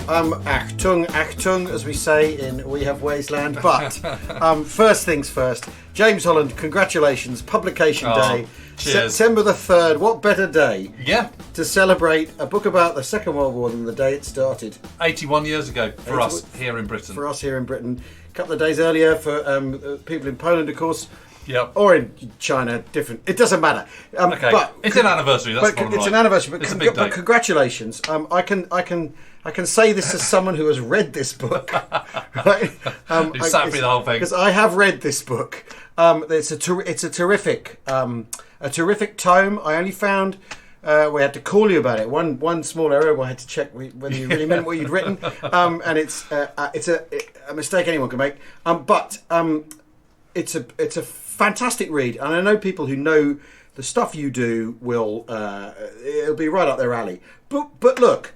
Achtung, as we say in We Have Wasteland. But first things first, James Holland, congratulations, publication day. Cheers. September the 3rd, what better day to celebrate a book about the Second World War than the day it started. 81 years ago for us here in Britain. For us here in Britain. A couple of days earlier for people in Poland, of course. Yep. Or in China, different. It doesn't matter. Okay, but it's an anniversary. That's but it's an anniversary. But, it's a big day. But congratulations. I can say this as someone who has read this book. Right? You sat through the whole thing because I have read this book. It's a terrific tome. I only found. We had to call you about it. One small error. I had to check whether you really meant what you'd written, and it's a mistake anyone can make. But it's a fantastic read, and I know people who know the stuff you do will it'll be right up their alley. But look,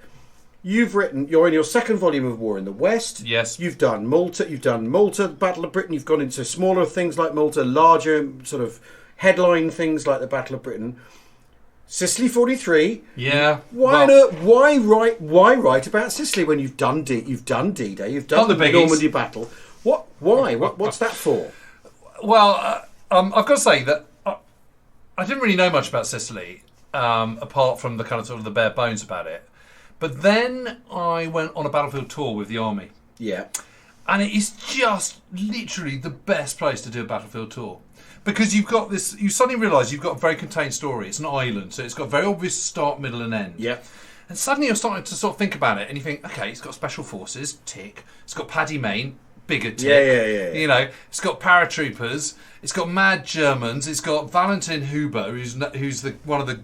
you're in your second volume of War in the West. Yes. You've done Malta, the Battle of Britain. You've gone into smaller things like Malta, larger sort of headline things like the Battle of Britain. Sicily 43. Yeah. Why write about Sicily when you've done D-Day, you've done the Normandy battle? Why? What's that for? Well, I've got to say that I didn't really know much about Sicily, apart from the kind of sort of the bare bones about it. But then I went on a battlefield tour with the army. Yeah. And it is just literally the best place to do a battlefield tour. Because you've got this, you suddenly realise you've got a very contained story. It's an island, so it's got a very obvious start, middle and end. Yeah. And suddenly you're starting to sort of think about it, and you think, okay, it's got special forces, tick. It's got Paddy Mayne, bigger tick. Yeah. You know, it's got paratroopers. It's got mad Germans. It's got Valentin Huber, who's one of the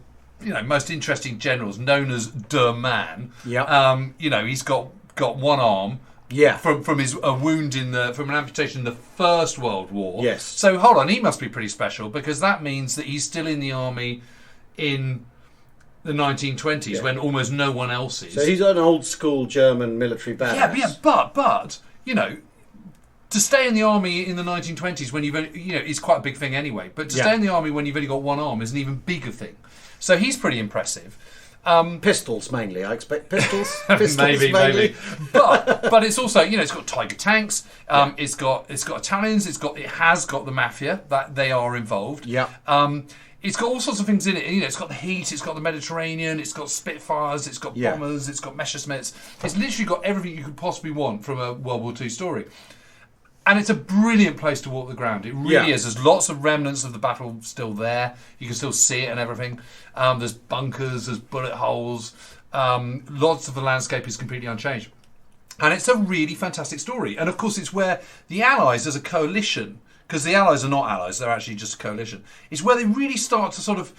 most interesting generals, known as Der Man. Yeah. He's got one arm. Yeah. From his wound from an amputation in the First World War. Yes. So hold on, he must be pretty special because that means that he's still in the army in the 1920s when almost no one else is. So he's an old school German military badass. Yeah, but to stay in the army in the 1920s when it's quite a big thing anyway. But to stay in the army when you've only got one arm is an even bigger thing. So he's pretty impressive. Pistols mainly, I expect. Pistols maybe. But it's also it's got Tiger tanks. It's got Italians. It has got the mafia that they are involved. Yeah. It's got all sorts of things in it. It's got the heat. It's got the Mediterranean. It's got Spitfires. It's got bombers. It's got Messerschmitts. It's literally got everything you could possibly want from a World War II story. And it's a brilliant place to walk the ground. It really is. There's lots of remnants of the battle still there. You can still see it and everything. There's bunkers, there's bullet holes. Lots of the landscape is completely unchanged. And it's a really fantastic story. And of course, it's where the Allies as a coalition, because the Allies are not allies, they're actually just a coalition, it's where they really start to sort of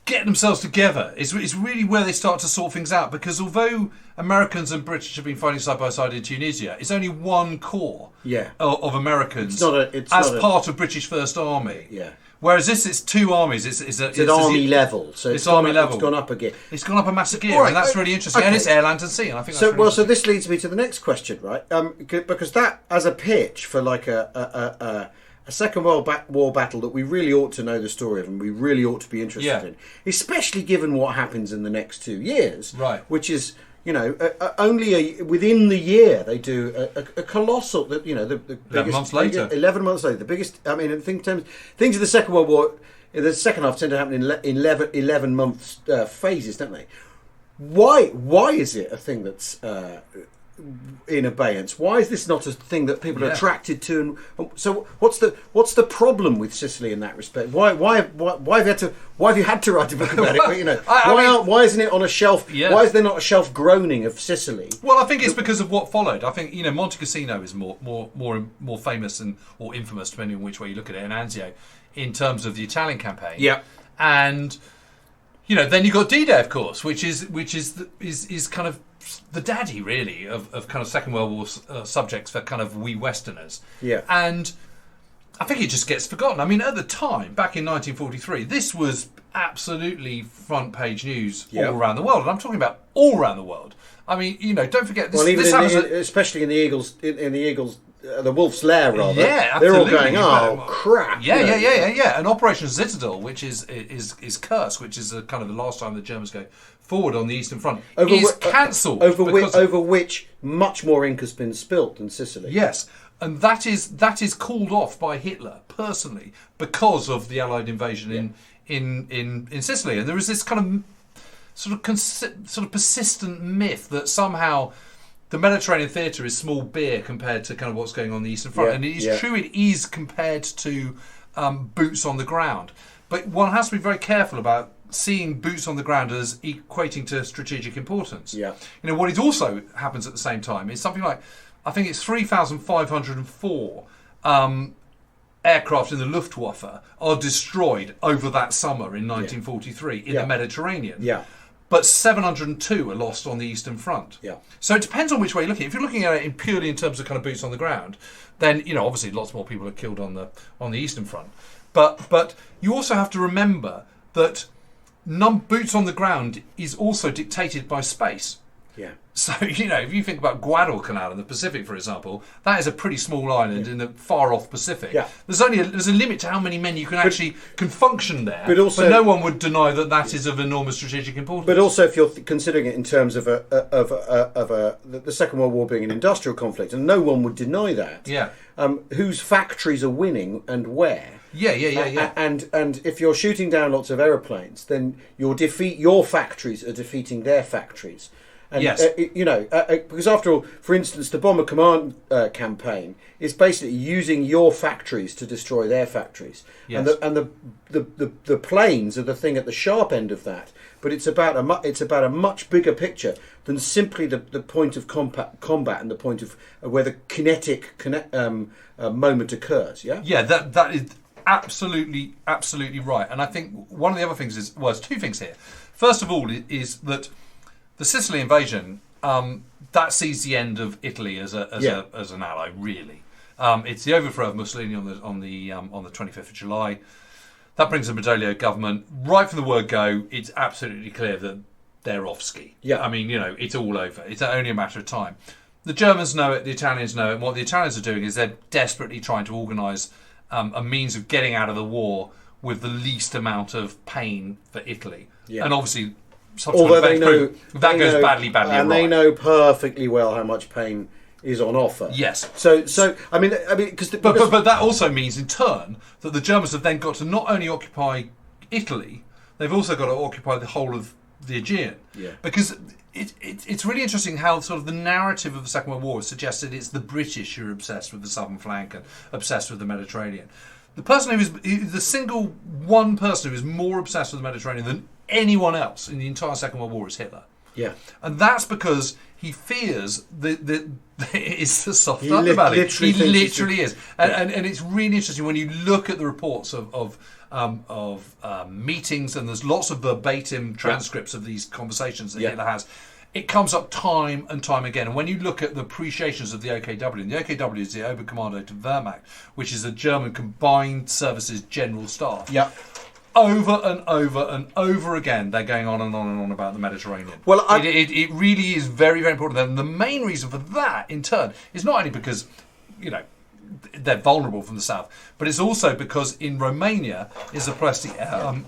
get themselves together. It's really where they start to sort things out, because although Americans and British have been fighting side by side in Tunisia, it's only one corps of Americans as part of British First Army. Yeah. Whereas it's two armies. It's an army level. So it's army level. It's gone up again. It's gone up a massive gear, and that's really interesting. Okay. And it's air, land, and sea. And I think that's so this leads me to the next question, right? Because that, as a pitch for like a Second World War battle that we really ought to know the story of and we really ought to be interested in, especially given what happens in the next 2 years, right? Which is, only within the year they do a colossal, the biggest, 11 months later. 11 months later, the biggest. I mean, things in the Second World War, in the second half, tend to happen in 11 months phases, don't they? Why is it a thing that's in abeyance? Why is this not a thing that people are attracted to? And so, what's the problem with Sicily in that respect? Why have you had to write a book about it? Why isn't it on a shelf? Yeah. Why is there not a shelf groaning of Sicily? Well, I think it's because of what followed. I think Monte Cassino is more famous or infamous, depending on which way you look at it, and Anzio in terms of the Italian campaign. Yeah, and then you got D-Day, of course, which is kind of the daddy, really, of kind of Second World War subjects for kind of we Westerners. Yeah. And I think it just gets forgotten. I mean, at the time, back in 1943, this was absolutely front page news all around the world. And I'm talking about all around the world. I mean, don't forget this. Well, even especially in the Eagles the Wolf's Lair, rather. Yeah, they're all absolutely. going, oh crap. Yeah. And Operation Citadel, which is Kursk, which is kind of the last time the Germans go forward on the Eastern Front, is cancelled over which much more ink has been spilt than Sicily. Yes, and that is called off by Hitler personally because of the Allied invasion in Sicily, and there is this kind of sort of persistent myth that somehow the Mediterranean theatre is small beer compared to kind of what's going on the Eastern Front, and it is true. It is compared to boots on the ground, but one has to be very careful about seeing boots on the ground as equating to strategic importance. Yeah, what it also happens at the same time is something like, I think it's 3,504 aircraft in the Luftwaffe are destroyed over that summer in 1943 in the Mediterranean. Yeah. But 702 are lost on the Eastern Front. Yeah. So it depends on which way you're looking. If you're looking at it purely in terms of kind of boots on the ground, then obviously lots more people are killed on the Eastern Front. But you also have to remember that boots on the ground is also dictated by space. Yeah. So, if you think about Guadalcanal in the Pacific, for example, that is a pretty small island in the far-off Pacific. Yeah. There's a limit to how many men you can function there, but no one would deny that is of enormous strategic importance. But also, if you're considering it in terms of the Second World War being an industrial conflict, and no one would deny that. Yeah. Whose factories are winning and where? Yeah. And if you're shooting down lots of aeroplanes, then your factories are defeating their factories. And, yes. Because after all, for instance, the Bomber Command campaign is basically using your factories to destroy their factories. Yes. And the planes are the thing at the sharp end of that. But it's about a much bigger picture than simply the point of combat and the point of where the kinetic moment occurs. Yeah. Yeah, that is absolutely right. And I think one of the other things there's two things here. First of all, is that the Sicily invasion that sees the end of Italy as an ally. Really, it's the overthrow of Mussolini on the 25th of July. That brings the Badoglio government. Right from the word go, it's absolutely clear that they're off ski. Yeah, I mean, it's all over. It's only a matter of time. The Germans know it. The Italians know it. And what the Italians are doing is they're desperately trying to organise a means of getting out of the war with the least amount of pain for Italy. Yeah. And obviously, although they know that goes badly and wrong. They know perfectly well how much pain is on offer. Yes. So I mean, because but that also means in turn that the Germans have then got to not only occupy Italy, they've also got to occupy the whole of the Aegean. Yeah. Because it's really interesting how sort of the narrative of the Second World War has suggested it's the British who are obsessed with the southern flank and obsessed with the Mediterranean. The single one person who is more obsessed with the Mediterranean than anyone else in the entire Second World War is Hitler. Yeah. And that's because he fears that it's the soft underbelly. He literally is. And it's really interesting when you look at the reports of meetings, and there's lots of verbatim transcripts of these conversations that Hitler has. It comes up time and time again. And when you look at the appreciations of the OKW, and the OKW is the Oberkommando to Wehrmacht, which is the German Combined Services General Staff. Yeah. Over and over and over again, they're going on and on and on about the Mediterranean. Well, it really is very, very important. And the main reason for that, in turn, is not only because, they're vulnerable from the south, but it's also because in Romania is the Plesty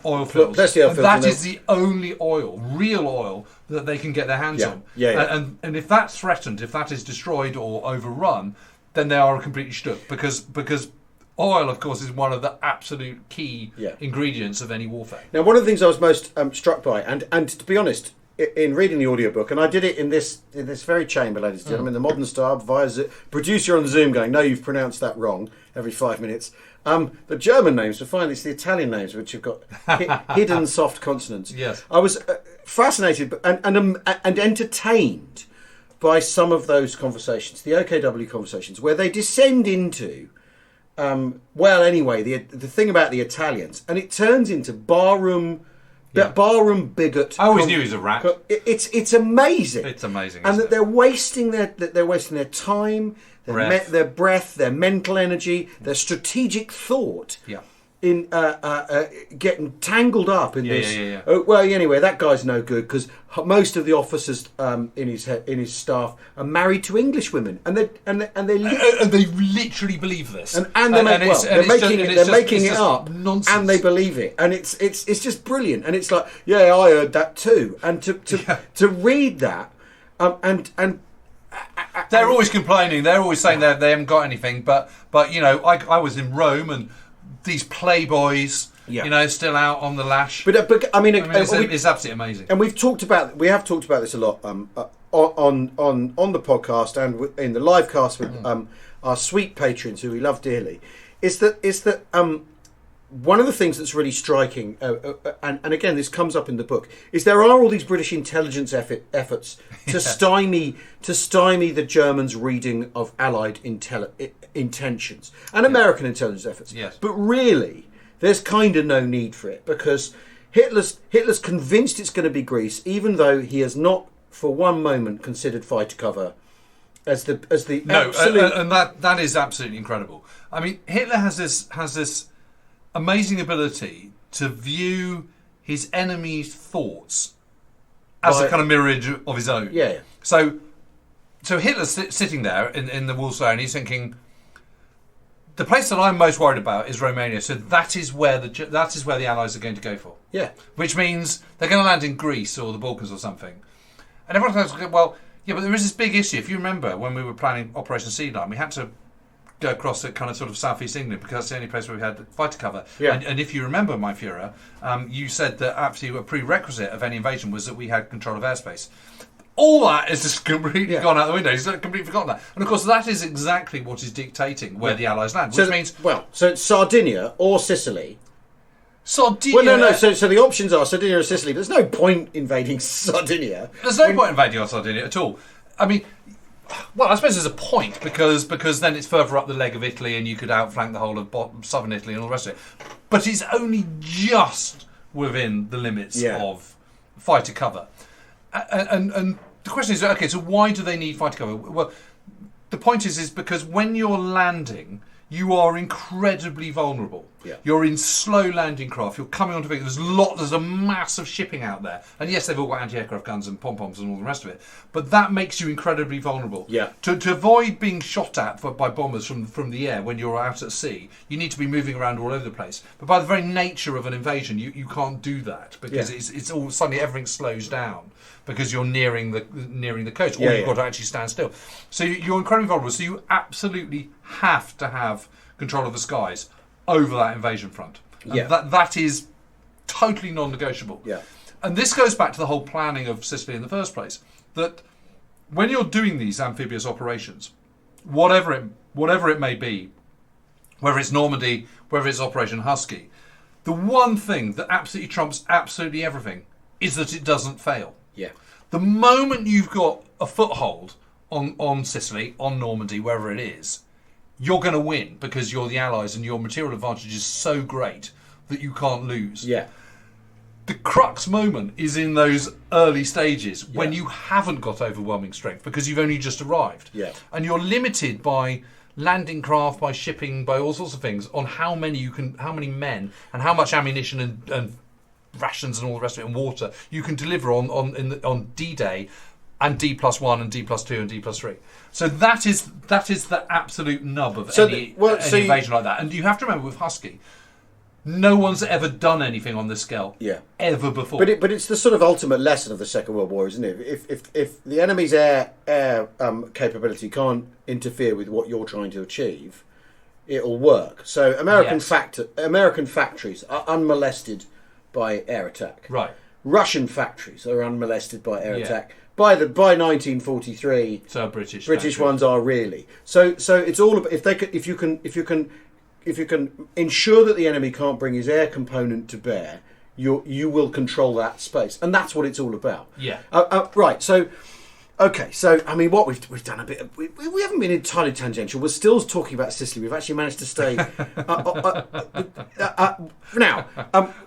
oil fields. And that is the only real oil, that they can get their hands on. And if that's threatened, if that is destroyed or overrun, then they are completely stuck, because oil, of course, is one of the absolute key ingredients of any warfare. Now, one of the things I was most struck by, and to be honest, in reading the audiobook, and I did it in this very chamber, ladies and gentlemen, the modern style, via producer on Zoom going, no, you've pronounced that wrong, every 5 minutes. The German names, finally, it's the Italian names, which have got hidden soft consonants. Yes. I was fascinated and entertained by some of those conversations, the OKW conversations, where they descend into... the thing about the Italians, and it turns into barroom bigot. I always knew he was a rat. It's amazing. It's amazing, and that they're wasting their time, their breath, their mental energy, their strategic thought in getting tangled up in this. Yeah. Oh, well, anyway, that guy's no good because most of the officers in his staff are married to English women, and they literally believe this, and they're making it up, nonsense. and they believe it, and it's just brilliant, and it's like, yeah, I heard that too, and to read that, and they're always complaining, they're always saying they haven't got anything, but I was in Rome and these playboys, still out on the lash. But I mean, it's absolutely amazing. And we have talked about this a lot on the podcast and in the live cast with our sweet patrons who we love dearly. Is that one of the things that's really striking, and again this comes up in the book, is there are all these British intelligence efforts to stymie the Germans' reading of Allied intentions and American intelligence efforts. Yes. But really, there's kind of no need for it because Hitler's convinced it's going to be Greece, even though he has not for one moment considered fighter cover as the absolute. And that is absolutely incredible. I mean, Hitler has this amazing ability to view his enemy's thoughts as a kind of mirage of his own. Yeah. So Hitler's sitting there in the Wolseley, and he's thinking, the place that I'm most worried about is Romania. So that is where the Allies are going to go for. Yeah. Which means they're going to land in Greece or the Balkans or something. And everyone goes, well, yeah, but there is this big issue. If you remember, when we were planning Operation Sea Lion, we had to go across the kind of sort of southeast England because that's the only place where we had fighter cover. Yeah. And if you remember, my Führer, you said that absolutely a prerequisite of any invasion was that we had control of airspace. All that is just completely gone out the window. He's completely forgotten that. And of course, that is exactly what is dictating where the Allies land, which means... Well, so it's Sardinia or Sicily. Sardinia... Well, no. So the options are Sardinia or Sicily, but there's no point invading Sardinia. There's no point invading Sardinia at all. I mean... Well, I suppose there's a point because then it's further up the leg of Italy and you could outflank the whole of southern Italy and all the rest of it. But it's only just within the limits of fighter cover. And the question is, okay, so why do they need fighter cover? Well, the point is because when you're landing, you are incredibly vulnerable. Yeah. You're in slow landing craft. You're coming onto There's a mass of shipping out there, and yes, they've all got anti-aircraft guns and pom-poms and all the rest of it. But that makes you incredibly vulnerable. Yeah. To avoid being shot at by bombers from the air when you're out at sea, you need to be moving around all over the place. But by the very nature of an invasion, you can't do that because it's all suddenly everything slows down because you're nearing the coast, or you've got to actually stand still. So you're incredibly vulnerable. So you absolutely have to have control of the skies over that invasion front. And that is totally non-negotiable. Yeah. And this goes back to the whole planning of Sicily in the first place. That when you're doing these amphibious operations, whatever it may be, whether it's Normandy, whether it's Operation Husky, the one thing that absolutely trumps absolutely everything is that it doesn't fail. Yeah. The moment you've got a foothold on Sicily, on Normandy, wherever it is, you're going to win because you're the Allies and your material advantage is so great that you can't lose. Yeah. The crux moment is in those early stages when you haven't got overwhelming strength because you've only just arrived. Yeah. And you're limited by landing craft, by shipping, by all sorts of things on how many men and how much ammunition and rations and all the rest of it and water you can deliver on D-Day and D+1 and D+2 and D+3. So that is the absolute nub of any invasion like that. And you have to remember with Husky, no one's ever done anything on this scale ever before. But it's the sort of ultimate lesson of the Second World War, isn't it? If the enemy's air capability can't interfere with what you're trying to achieve, it'll work. So American factories are unmolested by air attack. Right. Russian factories are unmolested by air attack. By 1943, so British ones are really. So it's all about if you can ensure that the enemy can't bring his air component to bear, you will control that space, and that's what it's all about. Yeah. Right. So Okay, so I mean, what we've done a bit. We haven't been entirely tangential. We're still talking about Sicily. We've actually managed to stay. Now,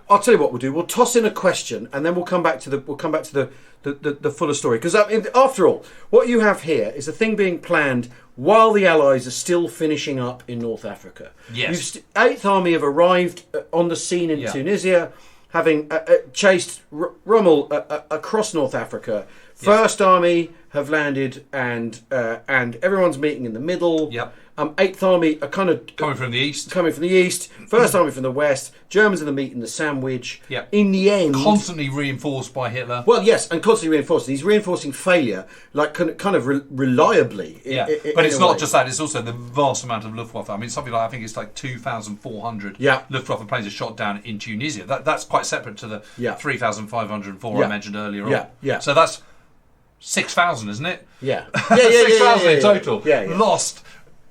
I'll tell you what we'll do. We'll toss in a question, and then we'll come back to the fuller story. Because after all, what you have here is a thing being planned while the Allies are still finishing up in North Africa. Yes, Eighth Army have arrived on the scene in Tunisia, having chased Rommel across North Africa. First Army have landed, and everyone's meeting in the middle. Yep. Eighth Army are kind of coming from the east. First Army from the west. Germans are the meat and the sandwich. Yep. In the end, constantly reinforced by Hitler. Well, yes, and constantly reinforced. He's reinforcing failure, like kind of reliably. But it's not just that; it's also the vast amount of Luftwaffe. I mean, something like I think it's like 2,400 Luftwaffe planes are shot down in Tunisia. That's quite separate to the 3,504 I mentioned earlier on. Yeah. So that's 6,000, isn't it? Yeah. 6,000 in total. Yeah. Lost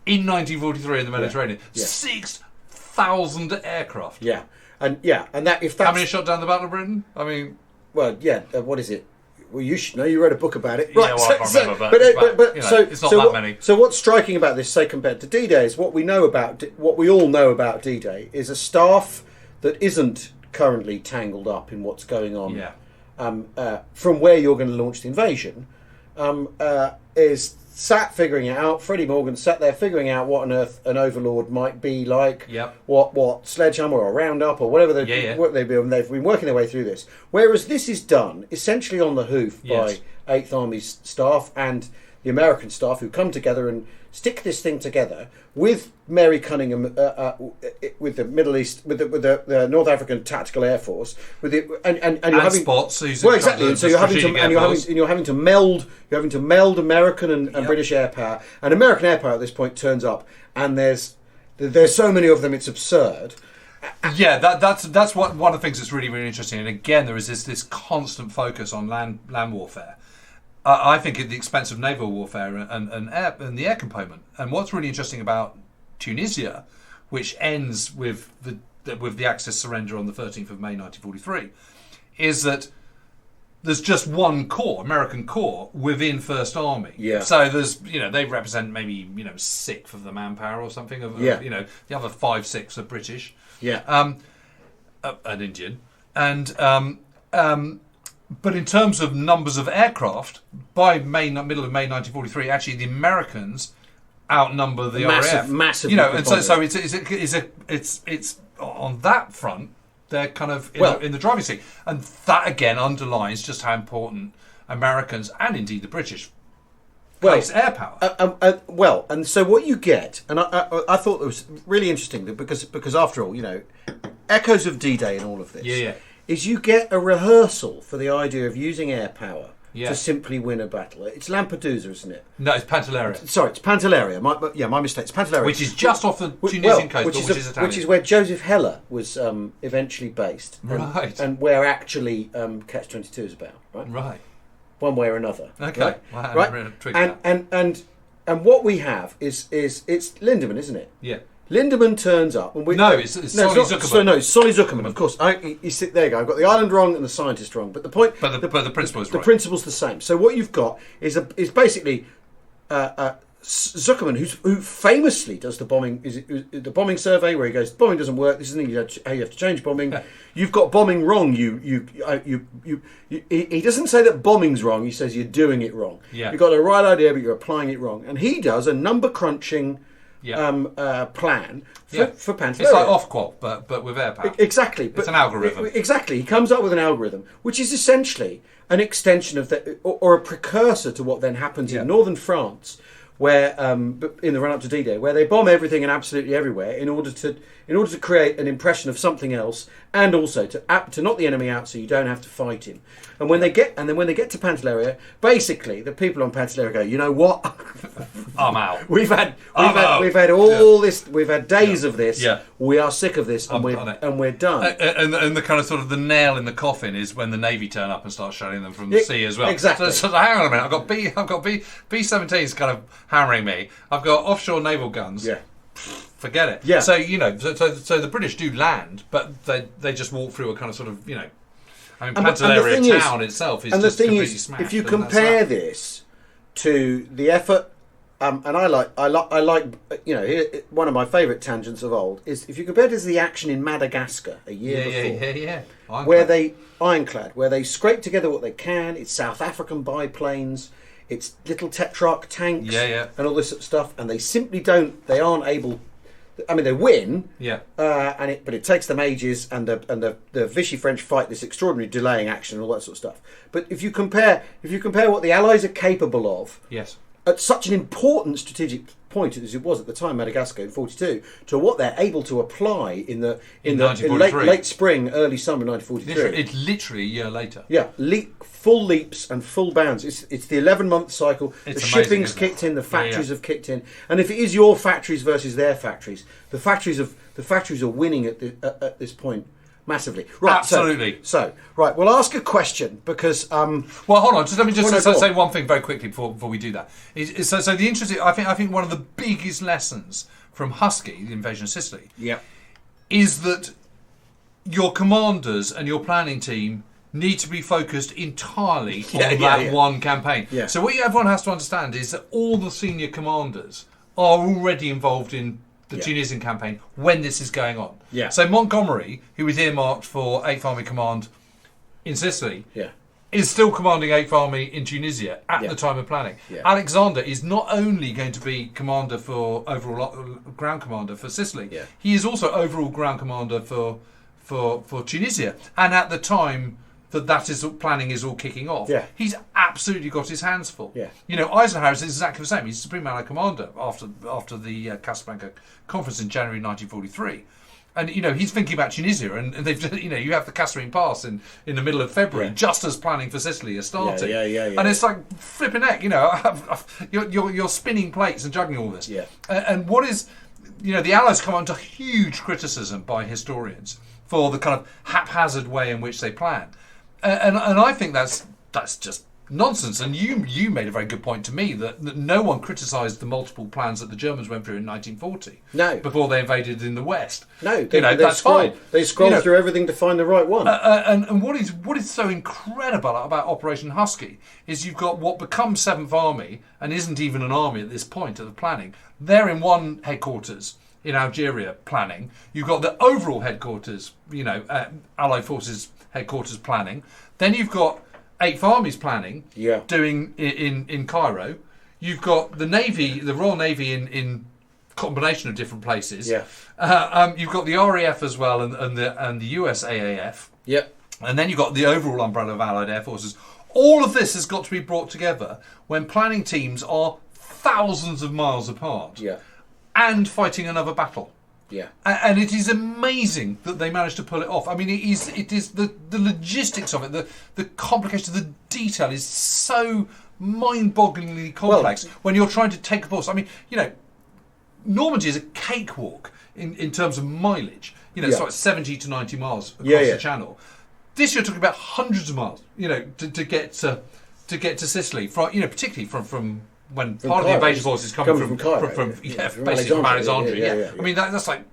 in 1943 in the Mediterranean. 6,000 aircraft. Yeah. And that if that's how many shot down the Battle of Britain? I mean, well, what is it? Well, you should know. You wrote a book about it, right? Yeah, well, I can't remember, but it's not that many. So what's striking about this, say compared to D-Day, is what we all know about D-Day is a staff that isn't currently tangled up in what's going on. Yeah. From where you're going to launch the invasion, is sat figuring it out. Freddie Morgan sat there figuring out what on earth an overlord might be like. Yep. What sledgehammer or roundup or whatever what they've been working their way through this. Whereas this is done essentially on the hoof by Eighth Army's staff and the American staff who come together and stick this thing together with Mary Cunningham, with the Middle East, with the North African Tactical Air Force, with it, and you're having spots. Well, exactly. And so you're having to meld American and British air power, and American air power at this point turns up, and there's so many of them, it's absurd. Yeah, that's one of the things that's really, really interesting. And again, there is this constant focus on land warfare. I think at the expense of naval warfare and the air component. And what's really interesting about Tunisia, which ends with the Axis surrender on the 13th of May 1943, is that there's just one corps, American corps, within First Army. Yeah. So there's, they represent maybe, 1/6 of the manpower or something. The other 5/6 are British. Yeah. And Indian. And but in terms of numbers of aircraft, by middle of May 1943, actually the Americans outnumber the RAF. Massively. And so it's on that front they're kind of in the driving seat, and that again underlines just how important Americans and indeed the British place air power. And so what you get, and I thought it was really interesting because after all, echoes of D-Day and all of this. Yeah. Is you get a rehearsal for the idea of using air power to simply win a battle. It's Lampedusa, isn't it? No, it's Pantelleria. Sorry, it's Pantelleria. My mistake. It's Pantelleria. Which is just off the Tunisian coast, which is Italian. Which is where Joseph Heller was eventually based. Right. And where actually Catch-22 is about. Right. Right. One way or another. Okay. Right. And what we have is it's Lindemann, isn't it? Yeah. Lindemann turns up. And it's Solly Zuckerman. Solly Zuckerman, of course. There you go. I've got the island wrong and the scientist wrong. But the point... But the principle is right. The principle's the same. So what you've got is basically Zuckerman, who famously does the bombing survey where he goes, bombing doesn't work. This isn't how you have to change bombing. You've got bombing wrong. He doesn't say that bombing's wrong. He says you're doing it wrong. Yeah. You've got the right idea, but you're applying it wrong. And he does a number crunching plan for Pantelleria. It's like off-quad, but with air power. Exactly. It's an algorithm. Exactly. He comes up with an algorithm, which is essentially an extension of or a precursor to what then happens in northern France, where in the run-up to D-Day, where they bomb everything and absolutely everywhere in order to create an impression of something else, and also to knock the enemy out so you don't have to fight him. And when they get to Pantelleria, basically the people on Pantelleria go, you know what? I'm out. We've had all this. We've had days of this. Yeah. We are sick of this, and we're done. And the kind of sort of the nail in the coffin is when the Navy turn up and start shelling them from the sea as well. Exactly. So hang on a minute. I've got B-17s kind of hammering me. I've got offshore naval guns. Yeah. Forget it. Yeah. So so the British do land, but they just walk through a kind of sort of Pantelleria town itself is just completely smashed. If you compare this to the effort. And I like, one of my favourite tangents of old is if you compare this to the action in Madagascar a year before, Ironclad, where they scrape together what they can. It's South African biplanes, it's little Tetrarch tanks, and all this sort of stuff, and they aren't able. I mean, they win, but it takes them ages, and the Vichy French fight this extraordinary delaying action and all that sort of stuff. But if you compare what the Allies are capable of, at such an important strategic point as it was at the time, Madagascar in 42, to what they're able to apply in late spring, early summer 1943. It's literally a year later. Yeah, full leaps and full bounds. It's the 11-month cycle. It's the amazing, shipping's kicked in. The factories have kicked in. And if it is your factories versus their factories, the factories are winning at this point. Massively. Right, absolutely. So, we'll ask a question because... well, hold on. Let me say one thing very quickly before we do that. So the interesting... I think one of the biggest lessons from Husky, the invasion of Sicily, is that your commanders and your planning team need to be focused entirely on that one campaign. Yeah. So what everyone has to understand is that all the senior commanders are already involved in the Tunisian campaign when this is going on. Yeah. So Montgomery, who was earmarked for 8th Army Command in Sicily, is still commanding 8th Army in Tunisia at the time of planning. Yeah. Alexander is not only going to be commander for overall ground commander for Sicily, he is also overall ground commander for Tunisia. And at the time planning is all kicking off, he's absolutely got his hands full. Yeah. Eisenhower is exactly the same. He's Supreme Allied Commander after the Casablanca Conference in January 1943. And, he's thinking about Tunisia, and they've, you have the Kasserine Pass in the middle of February, just as planning for Sicily is starting. And it's like flipping heck, you're spinning plates and juggling all this. Yeah. And what is, the Allies come under huge criticism by historians for the kind of haphazard way in which they plan. And I think that's just nonsense. And you made a very good point to me that no one criticised the multiple plans that the Germans went through in 1940. No. Before they invaded in the West. No, that's fine. They scrolled through everything to find the right one. And what is so incredible about Operation Husky is you've got what becomes 7th Army and isn't even an army at this point of the planning. They're in one headquarters in Algeria planning. You've got the overall headquarters, Allied Forces headquarters planning. Then you've got 8th Army's planning doing in Cairo. You've got the Navy, the Royal Navy in combination of different places. Yeah. You've got the RAF as well and the USAAF. Yeah. And then you've got the overall umbrella of Allied Air Forces. All of this has got to be brought together when planning teams are thousands of miles apart. Yeah. And fighting another battle. Yeah, and it is amazing that they managed to pull it off. I mean, it is the logistics of it, the complication, the detail is so mind-bogglingly complex when you're trying to take a course. I mean, Normandy is a cakewalk in terms of mileage. It's like 70 to 90 miles across the channel. This you're talking about hundreds of miles. To get to Sicily, particularly from when part of the invasion force is coming from basically from Alexandria. I mean, that's like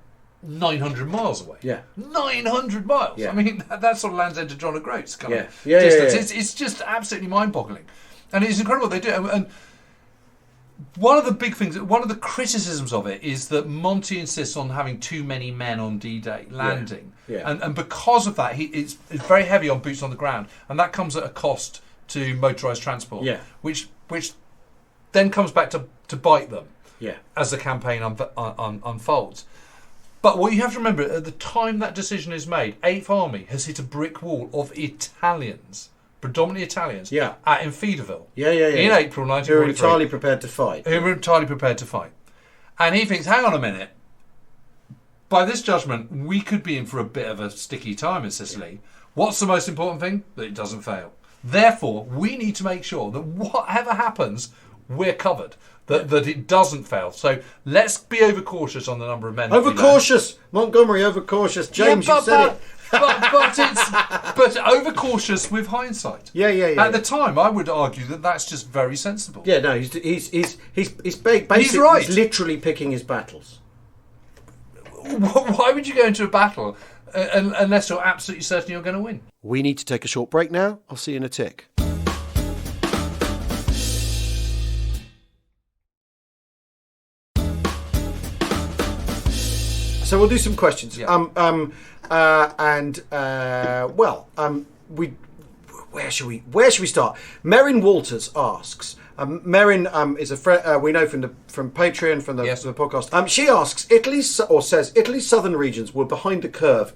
900 miles away. Yeah. 900 miles. Yeah. I mean, that sort of Land's End to John O'Groats kind of distance. It's just absolutely mind-boggling. And it's incredible what they do. And one of the big things, one of the criticisms of it is that Monty insists on having too many men on D-Day landing. Yeah. Yeah. And because of that, it's very heavy on boots on the ground. And that comes at a cost to motorised transport, which then comes back to bite them as the campaign unfolds. But what you have to remember, at the time that decision is made, 8th Army has hit a brick wall of Italians, predominantly Italians, at Enfidaville in April 1943. Who were entirely prepared to fight. And he thinks, hang on a minute, by this judgment, we could be in for a bit of a sticky time in Sicily. What's the most important thing? That it doesn't fail. Therefore, we need to make sure that whatever happens, we're covered, that it doesn't fail. So let's be overcautious on the number of men. Overcautious, Montgomery. Overcautious, James. You said it. but overcautious with hindsight. Yeah. At the time, I would argue that that's just very sensible. Yeah, no, he's basically he's right. He's literally picking his battles. Why would you go into a battle unless you're absolutely certain you're going to win? We need to take a short break now. I'll see you in a tick. So we'll do some questions. Yeah. Where should we start? Merrin Walters asks. Merrin is a friend we know from Patreon, from the podcast. She asks, says Italy's southern regions were behind the curve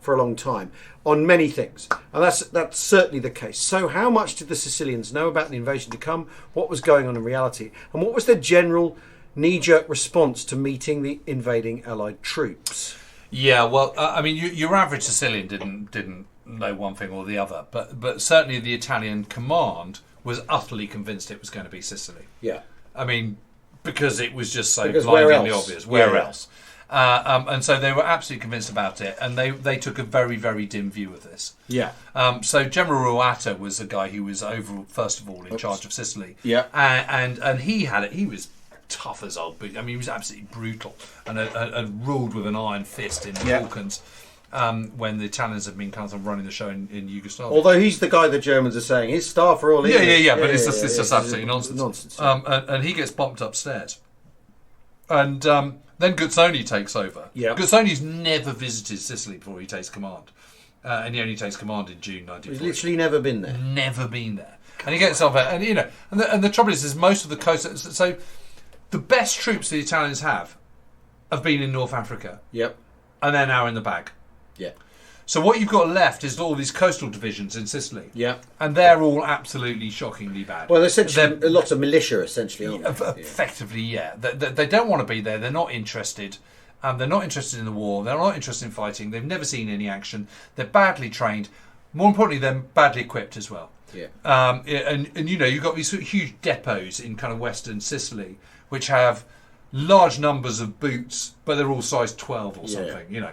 for a long time on many things, and that's certainly the case. So how much did the Sicilians know about the invasion to come? What was going on in reality, and what was their general knee-jerk response to meeting the invading Allied troops? Yeah, well, I mean, your average Sicilian didn't know one thing or the other, but certainly the Italian command was utterly convinced it was going to be Sicily. Yeah. I mean, because it was just so because blindingly obvious. Where Yeah. else? And so they were absolutely convinced about it, and they took a very, very dim view of this. Yeah. So General Ruata was the guy who was first of all in charge of Sicily. Yeah. And he had it. He was tough as old boot. I mean, he was absolutely brutal and ruled with an iron fist in the Balkans. When the Italians have been kind of running the show in Yugoslavia. Although he's the guy the Germans are saying his staff are all English. But it's just absolutely nonsense. And he gets bumped upstairs, and then Guzzoni takes over. Yeah. Guzzoni's never visited Sicily before he takes command, and he only takes command in June 1940. He's literally never been there. Never been there, and he gets off, and and the trouble is most of the coast. So the best troops the Italians have been in North Africa. Yep. And they're now in the bag. Yeah. So what you've got left is all these coastal divisions in Sicily. Yeah. And they're all absolutely shockingly bad. Well, essentially, lots of militia, essentially, aren't they? Effectively, yeah. They don't want to be there. They're not interested. They're not interested in the war. They're not interested in fighting. They've never seen any action. They're badly trained. More importantly, they're badly equipped as well. Yeah. And you've got these sort of huge depots in kind of western Sicily, which have large numbers of boots, but they're all size 12 or something,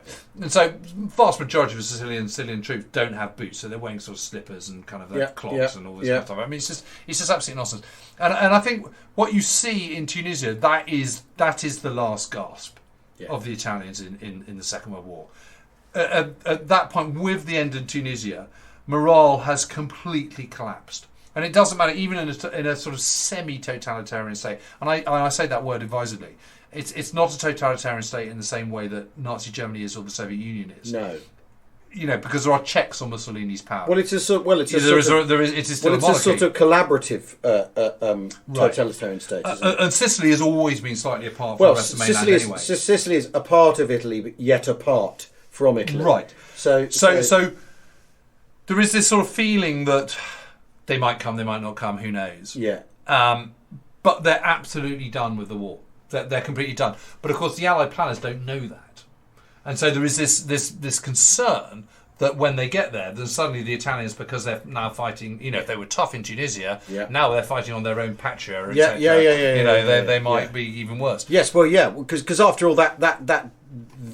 And so, vast majority of the Sicilian troops don't have boots, so they're wearing sort of slippers and kind of clogs and all this kind of stuff. I mean, it's just absolutely nonsense. And I think what you see in Tunisia, that is the last gasp of the Italians in the Second World War. At that point, with the end of Tunisia, morale has completely collapsed. And it doesn't matter, even in a sort of semi-totalitarian state. And I say that word advisedly. It's not a totalitarian state in the same way that Nazi Germany is or the Soviet Union is. No. Because there are checks on Mussolini's power. Well, it is still a sort of collaborative totalitarian state. And Sicily has always been slightly apart from the rest of the mainland anyway. Sicily is a part of Italy, but yet apart from Italy. Right. So there is this sort of feeling that they might come, they might not come, who knows? Yeah. But they're absolutely done with the war. They're completely done. But of course, the Allied planners don't know that, and so there is this concern that when they get there, then suddenly the Italians, because they're now fighting, if they were tough in Tunisia, now they're fighting on their own patria. They might be even worse. Yes, well, yeah, because after all that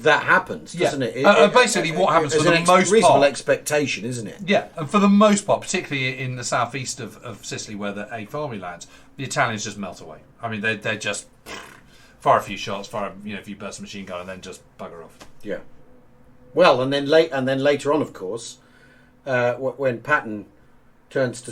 happens, doesn't it? Basically, what happens for the most part, reasonable expectation, isn't it? Yeah, and for the most part, particularly in the southeast of Sicily, where the army lands, the Italians just melt away. I mean, they're just fire a few shots, a few bursts of machine gun, and then just bugger off. Yeah. Well, and then later on, of course, when Patton turns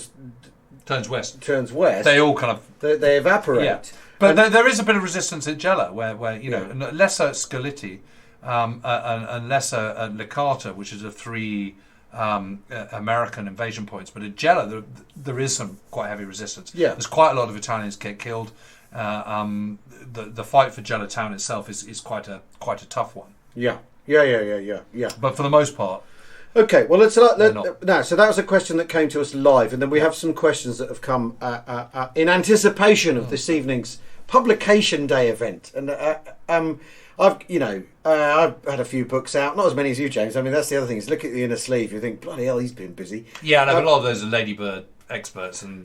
west, they all kind of they evaporate. Yeah. But there is a bit of resistance at Gela, where lesser Scaliti and lesser Licata, which is the 3 American invasion points. But at Gela, there is some quite heavy resistance. Yeah. There's quite a lot of Italians get killed. The fight for Gela town itself is quite a tough one. Yeah. But for the most part. Okay, well, so that was a question that came to us live, and then we have some questions that have come in anticipation of this evening's publication day event. And I've had a few books out, not as many as you, James. I mean, that's the other thing. Is look at the inner sleeve, you think, bloody hell, he's been busy. Yeah, and a lot of those are Ladybird experts, and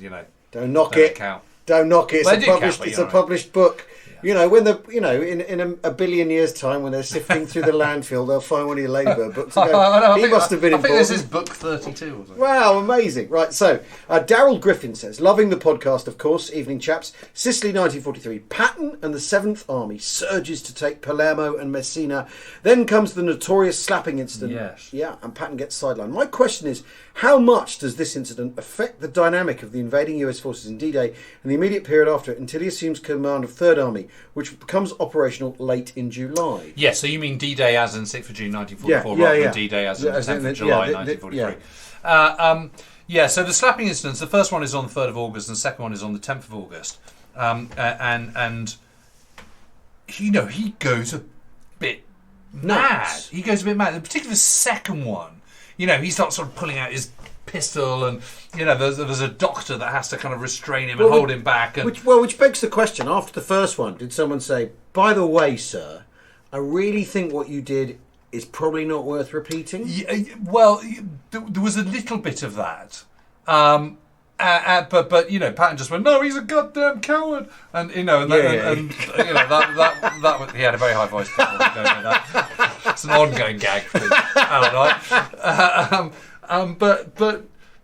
don't knock it. Don't knock it. It's a published book. Yeah. When in a billion years' time, when they're sifting through the landfill, they'll find one of your Ladybird books. And go, he must have been important. I think this is book 32 or something. Wow, amazing. Right, so Daryl Griffin says, loving the podcast, of course, evening chaps. Sicily 1943, Patton and the 7th Army surges to take Palermo and Messina. Then comes the notorious slapping incident. Yes. Yeah, and Patton gets sidelined. My question is, how much does this incident affect the dynamic of the invading US forces in D-Day and the immediate period after it until he assumes command of 3rd Army? which becomes operational late in July. Yeah, so you mean D-Day as in 6th of June 1944 Yeah, rather yeah. than D-Day as in the 10th of July yeah, 1943. Yeah, so the slapping incidents, the first one is on the 3rd of August and the second one is on the 10th of August. And you know, he goes a bit mad. Nuts. He goes a bit mad. And particularly the second one, you know, he starts sort of pulling out his pistol, and you know, there's a doctor that has to kind of restrain him and hold him back. And which begs the question: after the first one, did someone say, "By the way, sir, I really think what you did is probably not worth repeating"? Yeah, well, there was a little bit of that. But you know, Patton just went, "No, he's a goddamn coward," and you know, and you know that was, he had a very high voice. Before, we don't know that. It's an ongoing gag for Alan. But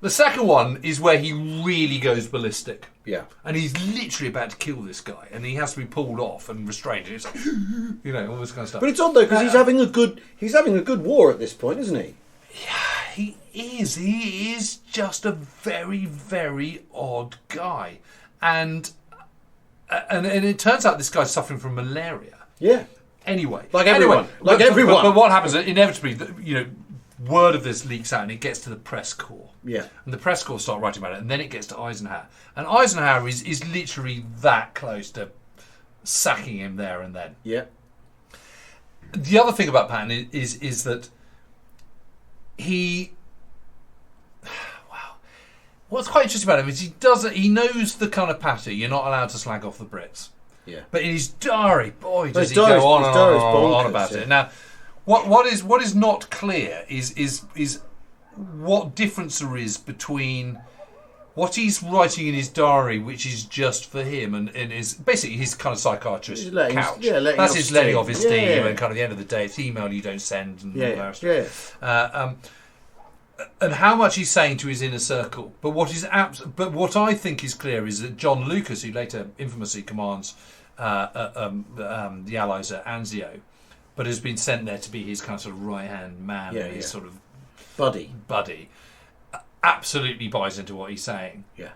the second one is where he really goes ballistic. Yeah, and he's literally about to kill this guy, and he has to be pulled off and restrained. And it's like, you know, all this kind of stuff. but it's odd though because he's having a good war at this point, isn't he? Yeah, he is. He is just a very, very odd guy, and it turns out this guy's suffering from malaria. Yeah. Anyway, everyone. But what happens inevitably? You know, word of this leaks out, and it gets to the press corps. Yeah. And the press corps start writing about it, and then it gets to Eisenhower, and Eisenhower is literally that close to sacking him there and then. Yeah. The other thing about Patton is that he, wow, what's quite interesting about him is he knows the kind of patter. You're not allowed to slag off the Brits. Yeah. But in his diary, boy, does he diary's- go on his and diary's on bonkers, about yeah. it. Now, what is not clear is what difference there is between what he's writing in his diary, which is just for him, and is basically his kind of psychiatrist couch. That's his letting off his steam, and kind of the end of the day, it's email you don't send, and all that stuff. And how much he's saying to his inner circle. But what I think is clear is that John Lucas, who later infamously commands the Allies at Anzio, but has been sent there to be his kind of sort of right hand man, his sort of buddy, absolutely buys into what he's saying. Yeah.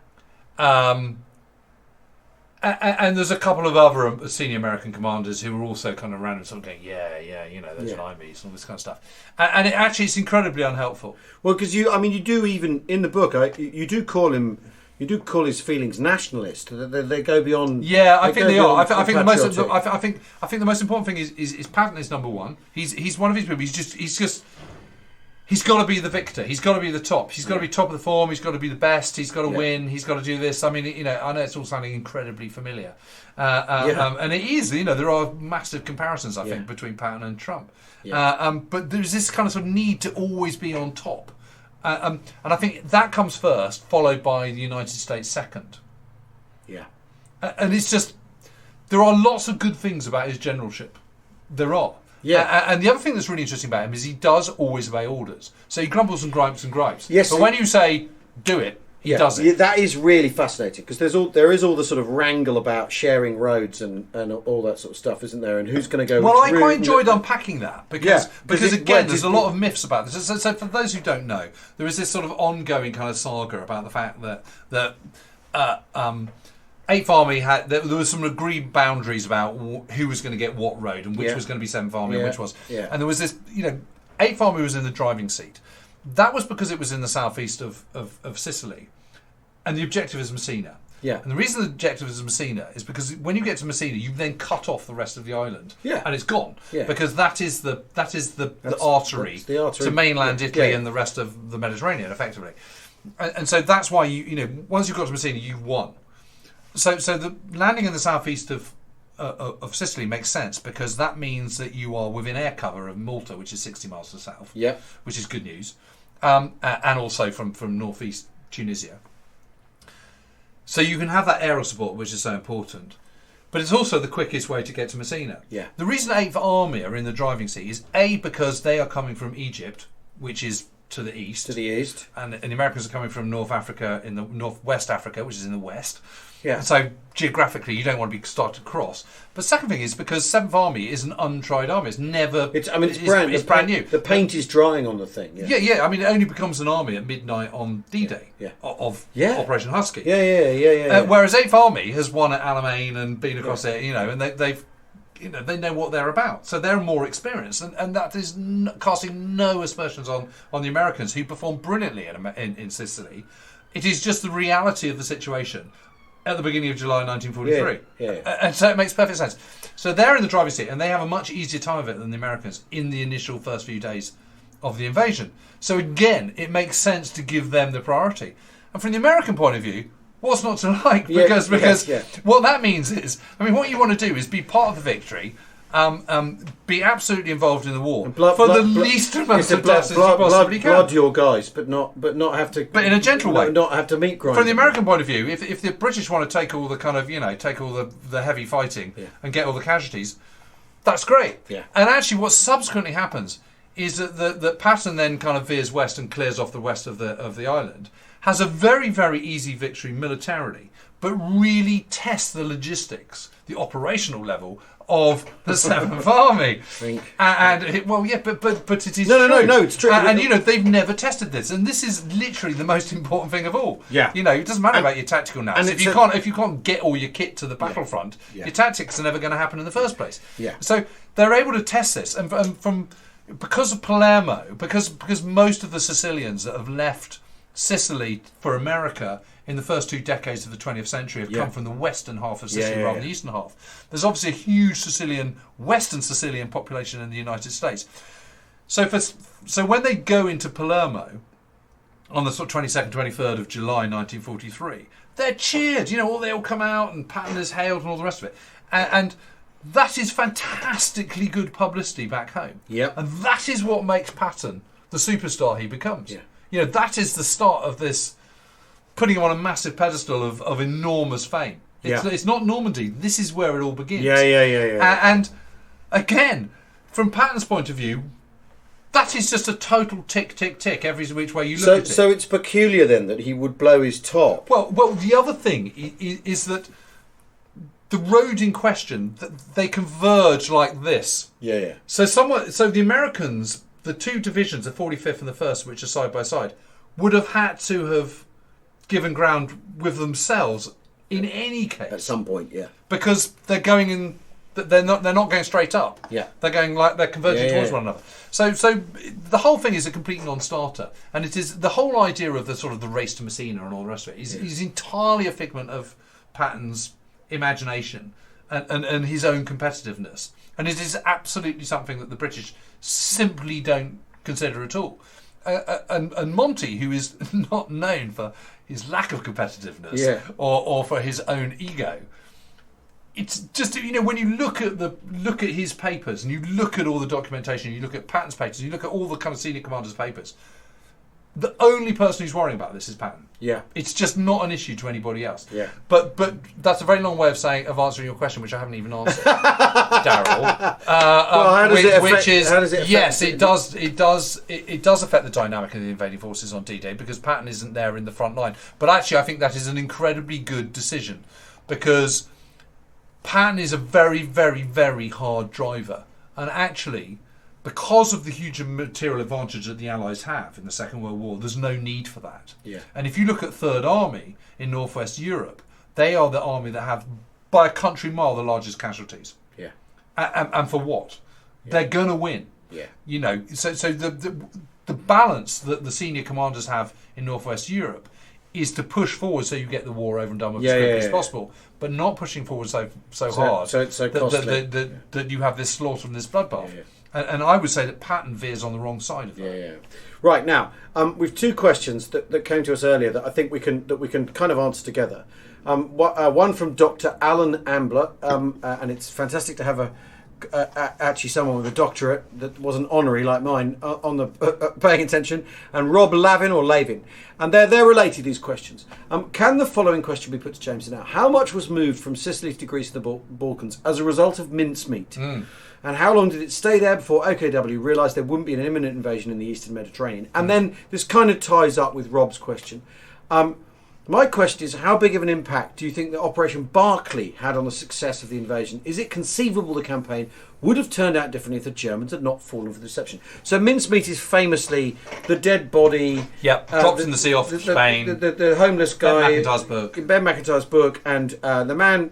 And there's a couple of other senior American commanders who are also kind of random, sort of going, you know, those limeys and all this kind of stuff. And it's incredibly unhelpful. Well, because you do even in the book, you do call his feelings nationalist. They go beyond. Yeah, I think they are. I think patriotic. the most important thing is Patton is number one. He's one of his people. He's got to be the victor. He's got to be the top. He's got to be top of the form. He's got to be the best. He's got to win. He's got to do this. I mean, you know, I know it's all sounding incredibly familiar, and it is. You know, there are massive comparisons, I think, between Patton and Trump. Yeah. But there's this kind of sort of need to always be on top, and I think that comes first, followed by the United States second. Yeah. And it's just there are lots of good things about his generalship. There are. Yeah, and the other thing that's really interesting about him is he does always obey orders. So he grumbles and gripes. Yes, but when you say do it, he does it. Yeah, that is really fascinating because there is all the sort of wrangle about sharing roads and all that sort of stuff, isn't there? And who's going to go? Well, I quite enjoyed unpacking that because again, there's a lot of myths about this. So for those who don't know, there is this sort of ongoing kind of saga about the fact that 8th Army there was some agreed boundaries about who was going to get what road and which was going to be 7th Army and which was. Yeah. And there was this, you know, 8th Army was in the driving seat. That was because it was in the southeast of Sicily. And the objective is Messina. Yeah. And the reason the objective is Messina is because when you get to Messina, you then cut off the rest of the island. Yeah. And it's gone. Yeah. Because that is the artery to mainland Italy and the rest of the Mediterranean, effectively. And so that's why you know, once you've got to Messina, you've won. So the landing in the southeast of Sicily makes sense because that means that you are within air cover of Malta, which is 60 miles to the south, which is good news, and also from northeast Tunisia. So you can have that aerial support, which is so important, but it's also the quickest way to get to Messina. Yeah. The reason 8th Army are in the driving seat is A, because they are coming from Egypt, which is to the east. To the east. And the Americans are coming from North Africa, in the Northwest Africa, which is in the west. Yeah. And so geographically, you don't want to be start to cross. But second thing is because 7th Army is an untried army. It's never. It's brand new. The paint is drying on the thing. Yeah. I mean, it only becomes an army at midnight on D-Day of Operation Husky. Yeah. Whereas 8th Army has won at Alamein and been across it, and they've. They know what they're about, so they're more experienced, and that is casting no aspersions on the Americans, who performed brilliantly in Sicily. It is just the reality of the situation at the beginning of July 1943, and so it makes perfect sense. So they're in the driver's seat, and they have a much easier time of it than the Americans in the initial first few days of the invasion. So again, it makes sense to give them the priority. And from the American point of view, what's not to like? Because what that means is, I mean, what you want to do is be part of the victory, be absolutely involved in the war for the least amount of deaths as you possibly can. Blood your guys, but not have to. But in a gentle way, not have to meat grind. From the American point of view, if the British want to take all the kind of take all the heavy fighting and get all the casualties, that's great. Yeah. And actually, what subsequently happens is that Patton then kind of veers west and clears off the west of the island. Has a very, very easy victory militarily, but really tests the logistics, the operational level of the 7th Army. But it is true. No, it's true. And they've never tested this, and this is literally the most important thing of all. Yeah. It doesn't matter about your tactical nous. And if you can't get all your kit to the battlefront, your tactics are never going to happen in the first place. Yeah. So they're able to test this, and because of Palermo, because most of the Sicilians that have left Sicily for America in the first 2 decades of the 20th century have come from the western half of Sicily rather than the eastern half. There's obviously a huge Western Sicilian population in the United States. So when they go into Palermo on the sort of 22nd, 23rd of July 1943, they're cheered. They all come out and Patton is hailed and all the rest of it. And that is fantastically good publicity back home. Yep. And that is what makes Patton the superstar he becomes. Yeah. That is the start of this, putting him on a massive pedestal of enormous fame. It's not Normandy. This is where it all begins. Yeah. And again, from Patton's point of view, that is just a total tick, tick, tick every which way you look at it. So it's peculiar then that he would blow his top. Well, the other thing is that the road in question, they converge like this. Yeah. So the Americans, the 2 divisions, the 45th and the 1st, which are side by side, would have had to have given ground with themselves in any case. At some point, because they're going in. They're not going straight up. Yeah. They're going they're converging towards one another. So the whole thing is a complete non-starter, and it is the whole idea of the sort of the race to Messina and all the rest of it is entirely a figment of Patton's imagination and his own competitiveness, and it is absolutely something that the British simply don't consider at all. And Monty, who is not known for his lack of competitiveness or for his own ego, it's just when you look at his papers and you look at all the documentation, you look at Patton's papers, you look at all the kind of senior commanders' papers. The only person who's worrying about this is Patton. Yeah. It's just not an issue to anybody else. Yeah. But that's a very long way of answering your question, which I haven't even answered, Daryl. How does it affect? Yes, it does. It does affect the dynamic of the invading forces on D-Day because Patton isn't there in the front line. But actually, I think that is an incredibly good decision because Patton is a very, very, very hard driver, and actually, because of the huge material advantage that the Allies have in the Second World War, there's no need for that. Yeah. And if you look at Third Army in Northwest Europe, they are the army that have, by a country mile, the largest casualties. Yeah. And for what? Yeah. They're going to win. Yeah. So the balance that the senior commanders have in Northwest Europe is to push forward so you get the war over and done with as quickly as possible, but not pushing forward so hard so it's so costly. that you have this slaughter and this bloodbath. Yeah. And I would say that Patton veers on the wrong side of that. Yeah. Right now, we've 2 questions that came to us earlier that I think we can kind of answer together. One from Dr. Alan Ambler, and it's fantastic to have actually someone with a doctorate that wasn't honorary like mine on the paying attention, and Rob Lavin, and they're related, these questions. Can the following question be put to James now? How much was moved from Sicily to Greece to the Balkans as a result of mincemeat? And how long did it stay there before OKW realised there wouldn't be an imminent invasion in the Eastern Mediterranean? And then this kind of ties up with Rob's question. My question is, how big of an impact do you think that Operation Barclay had on the success of the invasion? Is it conceivable the campaign would have turned out differently if the Germans had not fallen for the deception? So mincemeat is famously the dead body. Dropped in the sea off Spain. The homeless guy. Ben McIntyre's book, and the man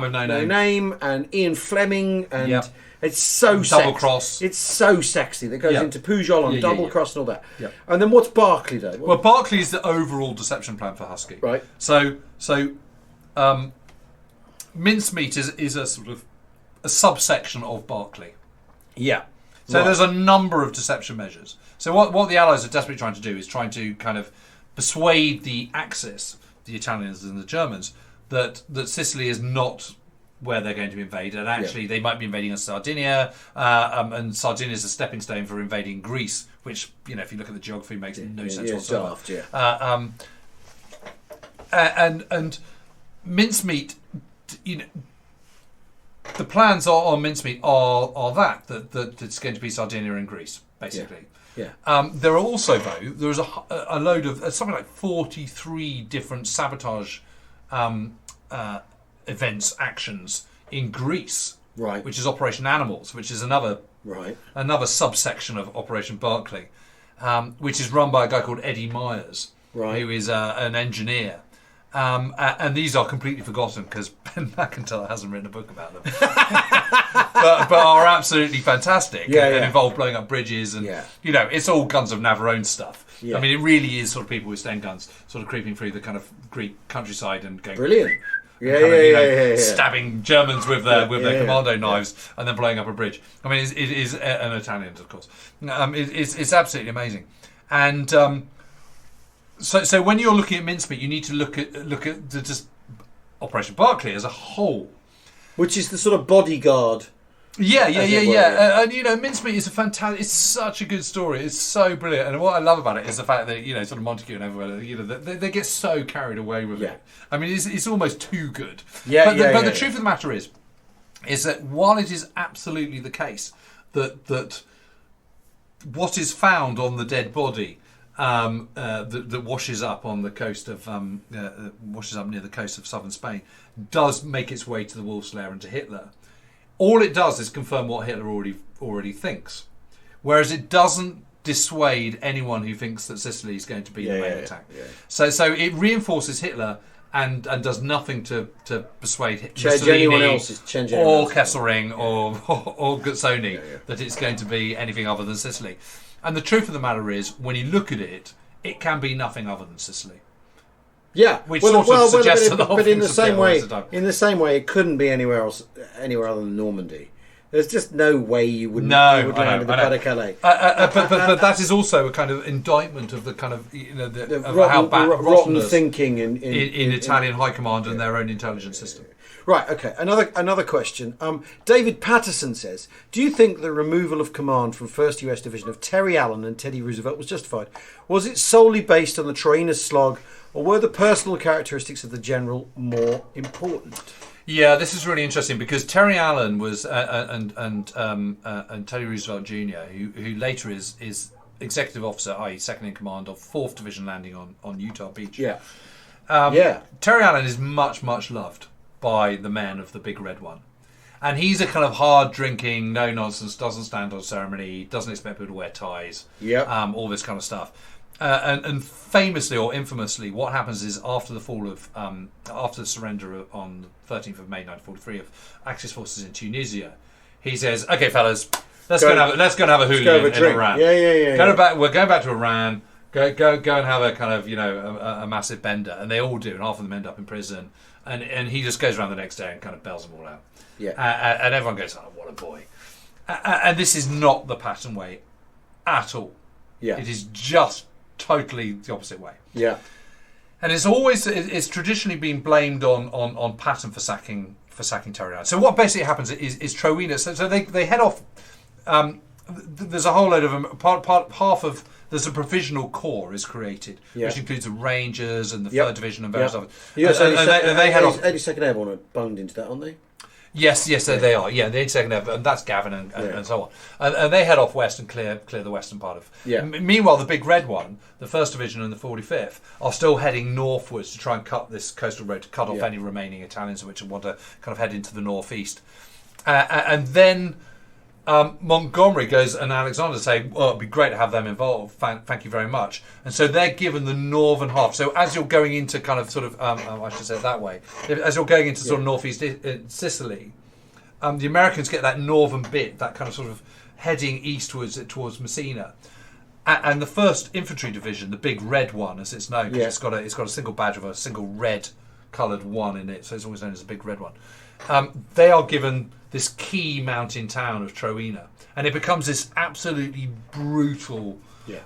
with no name, and Ian Fleming, and it's so double cross. It's so sexy. That goes into Pujol and double cross and all that. Yeah. And then what's Barclay though? Well, Barclay is the overall deception plan for Husky. Right. So mincemeat is a sort of a subsection of Barclay. Yeah. So there's a number of deception measures. So what the Allies are desperately trying to do is trying to kind of persuade the Axis, the Italians and the Germans, that Sicily is not where they're going to invade, and actually they might be invading Sardinia, and Sardinia is a stepping stone for invading Greece, which, if you look at the geography, makes no sense whatsoever. Daft, and mincemeat, the plans on mincemeat are that it's going to be Sardinia and Greece, basically. Yeah. There are also, though, there's a load of something like 43 different sabotage events, actions in Greece, right? Which is Operation Animals, which is another subsection of Operation Barclay, which is run by a guy called Eddie Myers, who is an engineer. And these are completely forgotten because Ben McIntyre hasn't written a book about them, but are absolutely fantastic and involve blowing up bridges and it's all Guns of Navarone stuff. I mean, it really is sort of people with Sten guns sort of creeping through the kind of Greek countryside and going brilliant. Stabbing Germans with their commando knives and then blowing up a bridge. I mean, it is an Italians, of course. It's absolutely amazing, and so when you're looking at mincemeat, you need to look at just Operation Barclay as a whole, which is the sort of bodyguard. And mincemeat is a fantastic. It's such a good story. It's so brilliant, and what I love about it is the fact that sort of Montague and everyone, they get so carried away with it. I mean, it's almost too good. But the truth of the matter is that while it is absolutely the case that what is found on the dead body that washes up on the coast of washes up near the coast of southern Spain does make its way to the Wolf's Lair and to Hitler. All it does is confirm what Hitler already thinks, whereas it doesn't dissuade anyone who thinks that Sicily is going to be the main attack. So it reinforces Hitler and does nothing to persuade Mussolini or Kesselring or Guzzoni that it's going to be anything other than Sicily. And the truth of the matter is, when you look at it, it can be nothing other than Sicily. Yeah, which suggests that the whole thing in the same way, it couldn't be anywhere other than Normandy. There's just no way you would land in the Pas-de-Calais. But that is also a kind of indictment of the kind of how bad rotten thinking in Italian high command and their own intelligence system. Right, okay. Another question. David Patterson says, do you think the removal of command from 1st US Division of Terry Allen and Teddy Roosevelt was justified? Was it solely based on the Traina's slog, or were the personal characteristics of the general more important? Yeah, this is really interesting because Terry Allen was and Teddy Roosevelt Jr., who later is executive officer, i.e. second in command of 4th Division landing on Utah Beach. Terry Allen is much loved by the men of the Big Red One. And he's a kind of hard-drinking, no-nonsense, doesn't stand on ceremony, doesn't expect people to wear ties, all this kind of stuff. And famously or infamously, what happens is after the fall of, after the surrender on the 13th of May 1943 of Axis forces in Tunisia, he says, "Okay, fellas, let's go and have a hooligan in Iran. We're going back to Iran. Go and have a kind of a massive bender." And they all do, and half of them end up in prison. And he just goes around the next day and kind of bells them all out. And everyone goes, "Oh, what a boy!" And this is not the Patton way at all. It is just totally the opposite way. And it's traditionally been blamed on Patton for sacking Terry Allen. So what basically happens is Trowina. So they head off. There's a whole load of them. Half of there's a provisional corps is created, which includes the Rangers and the 3rd Division and various others. And they head off. 82nd Airborne are bunged into that, aren't they? Yes, they are. Yeah, the 82nd, and that's Gavin and so on. And they head off west and clear the western part of. Yeah. Meanwhile, the big red one, the 1st Division and the 45th, are still heading northwards to try and cut this coastal road to cut off any remaining Italians which want to kind of head into the northeast. And then Montgomery goes and Alexander say, well, it'd be great to have them involved. Thank you very much. And so they're given the northern half. So as you're going into kind of sort of, I should say it that way, as you're going into sort of northeast Sicily, the Americans get that northern bit, that kind of sort of heading eastwards towards Messina. And the 1st Infantry Division, the big red one, as it's known, because it's got a single badge of a single red coloured one in it, so it's always known as a big red one. They are given this key mountain town of Troina, and it becomes this absolutely brutal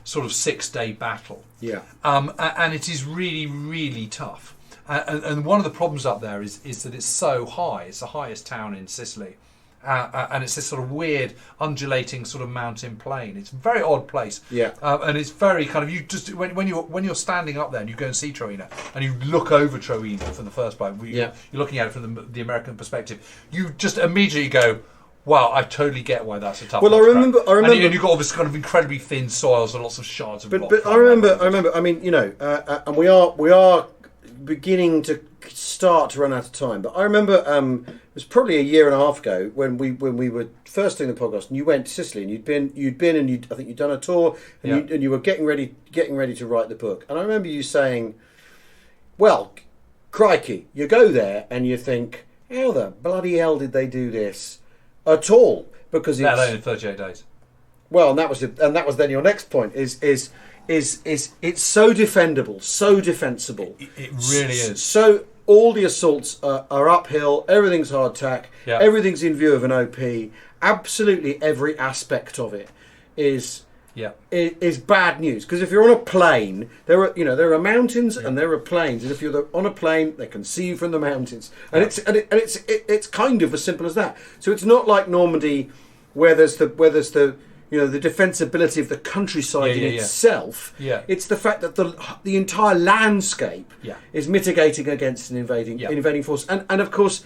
sort of 6-day battle. Yeah, and it is really, really tough. And one of the problems up there is that it's so high. It's the highest town in Sicily, and it's this sort of weird, undulating sort of mountain plain. It's a very odd place. Yeah, and it's very kind of, you just when you're standing up there and you go and see Troina and you look over Troina for the first time. You're looking at it from the American perspective. You just immediately go, wow, I totally get why that's a tough. Well, I remember, and you've got all this kind of incredibly thin soils and lots of shards of rock. But I remember. I mean, and we are beginning to start to run out of time. But I remember it was probably a year and a half ago when we were first doing the podcast, and you went to Sicily, and you'd been, and I think you'd done a tour, and you were getting ready to write the book. And I remember you saying, "Well, crikey, you go there and you think, how the bloody hell did they do this at all?" Because it's only 38 days. Well, and that was then your next point is it's so defendable, so defensible. It really is. So all the assaults are uphill. Everything's hardtack. Yeah. Everything's in view of an OP. Absolutely every aspect of it is bad news. Because if you're on a plain, there are mountains and there are plains, and if you're on a plain, they can see you from the mountains, and it's kind of as simple as that. So it's not like Normandy, where there's the the defensibility of the countryside in itself. Yeah. It's the fact that the entire landscape is mitigating against an invading force. And of course,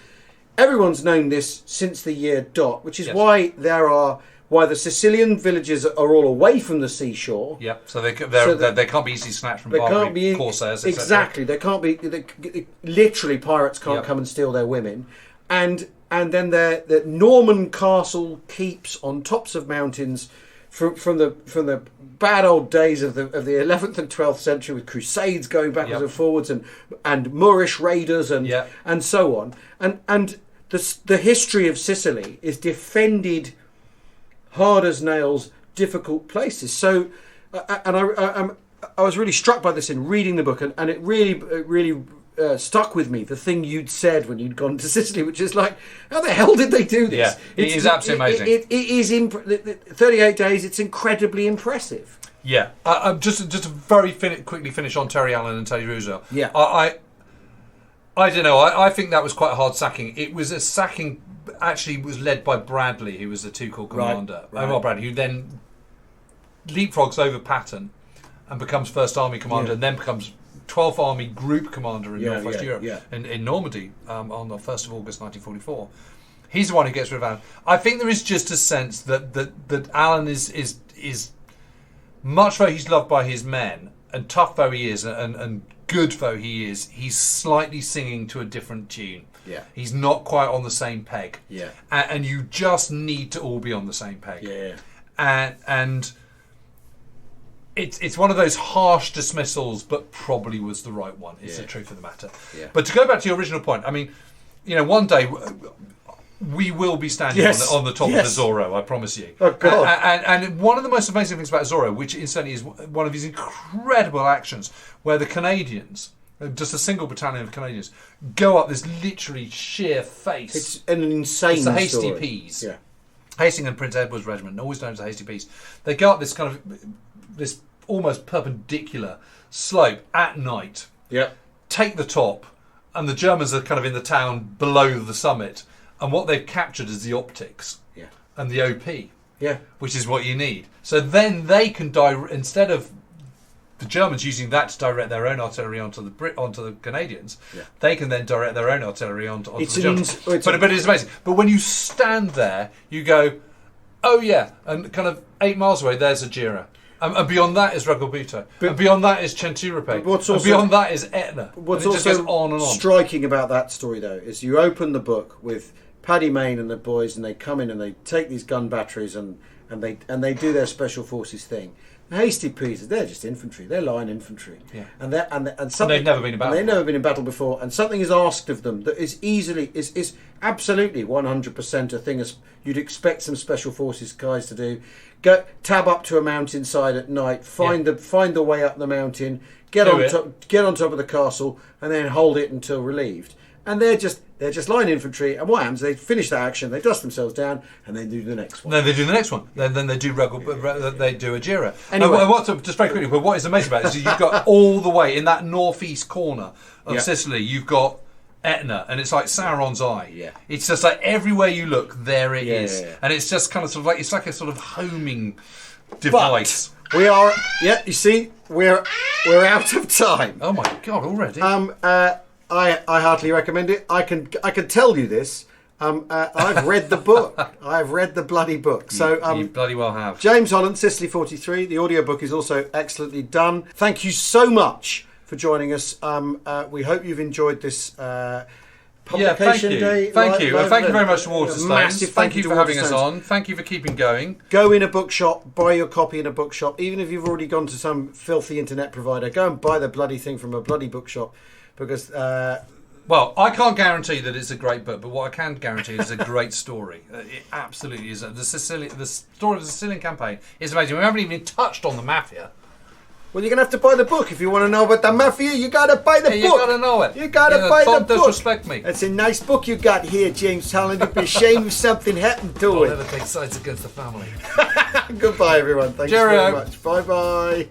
everyone's known this since the year dot, which is why the Sicilian villages are all away from the seashore. Yeah, so they can't be easily snatched from barbary corsairs. Exactly, they can't be. Literally, pirates can't come and steal their women, and then the Norman castle keeps on tops of mountains from the bad old days of the 11th and 12th century, with crusades going backwards and forwards, and Moorish raiders and so on, and the history of Sicily is defended hard as nails, difficult places. So, and I was really struck by this in reading the book, and it really stuck with me, the thing you'd said when you'd gone to Sicily, which is like, how the hell did they do this? Yeah, it is absolutely amazing. It is 38 days. It's incredibly impressive. Yeah, just to very quickly finish on Terry Allen and Teddy Roosevelt. Yeah, I don't know. I think that was quite a hard sacking. It was a sacking. Actually, was led by Bradley, who was the two-corps commander. Omar Bradley, who then leapfrogs over Patton and becomes 1st Army commander, and then becomes 12th Army Group commander in Northwest Europe, in Normandy, on the 1st of August 1944. He's the one who gets rid of Allen. I think there is just a sense that Allen is much though he's loved by his men, and tough though he is, and good though he is, he's slightly singing to a different tune. Yeah, he's not quite on the same peg. Yeah, and you just need to all be on the same peg. Yeah, and it's one of those harsh dismissals, but probably was the right one. It's the truth of the matter. Yeah. But to go back to your original point, I mean, one day we will be standing on the top of the Zorro. I promise you. Oh God! And one of the most amazing things about Zorro, which incidentally is one of his incredible actions, where the Canadians, just a single battalion of Canadians, go up this literally sheer face. It's an insane It's the Hasty story. Peas. Yeah. Hastings and Prince Edward's Regiment, always known as the Hasty Peas. They go up this kind of this almost perpendicular slope at night. Yeah. Take the top, and the Germans are kind of in the town below the summit. And what they've captured is the optics and the OP, which is what you need. So then they can instead of the Germans using that to direct their own artillery onto the Canadians, they can then direct their own artillery onto the Germans. But it's amazing. But when you stand there, you go, oh yeah, and kind of 8 miles away, there's Ajira. And beyond that is Ragolbuto. And beyond that is Centuripe. And beyond that is Etna. What's and it just also goes on and on. striking about that story, though, is you open the book with Paddy Mayne and the boys, and they come in and they take these gun batteries and they do their special forces thing. The Hasty Peas, they're just infantry. They're line infantry. Yeah. And they've never been in battle. They've never been in battle before. And something is asked of them that is absolutely 100% a thing as you'd expect some special forces guys to do. Go tab up to a mountainside at night, find the way up the mountain, get on top of the castle, and then hold it until relieved. And they're just line infantry. And what happens? They finish that action, they dust themselves down, and then do the next one. Then they do the next one. Then they do they do Ajira. Anyway, just very quickly, but what is amazing about it is you've got all the way in that northeast corner of Sicily, you've got Etna, and it's like Sauron's eye. Yeah. It's just like everywhere you look, there it is. Yeah. And it's just kind of sort of like, it's like a sort of homing device. But we are, you see, we're out of time. Oh my God, already? I heartily recommend it. I can tell you this. I've read the book. I've read the bloody book. So you bloody well have. James Holland, Sicily 43. The audiobook is also excellently done. Thank you so much for joining us. We hope you've enjoyed this publication day. Thank you. Thank you very much to Waterstones. Thank you for having us on. Thank you for keeping going. Go in a bookshop, buy your copy in a bookshop. Even if you've already gone to some filthy internet provider, go and buy the bloody thing from a bloody bookshop. Because, well, I can't guarantee that it's a great book, but what I can guarantee is a great story. It absolutely is. The story of the Sicilian campaign is amazing. We haven't even touched on the mafia. Well, you're going to have to buy the book. If you want to know about the mafia, you got to buy the book. You got to know it. You got to buy the book. Don't disrespect me. It's a nice book you got here, James Holland. It'd be a shame if something happened to it. Don't ever take sides against the family. Goodbye, everyone. Thanks very much. Bye-bye.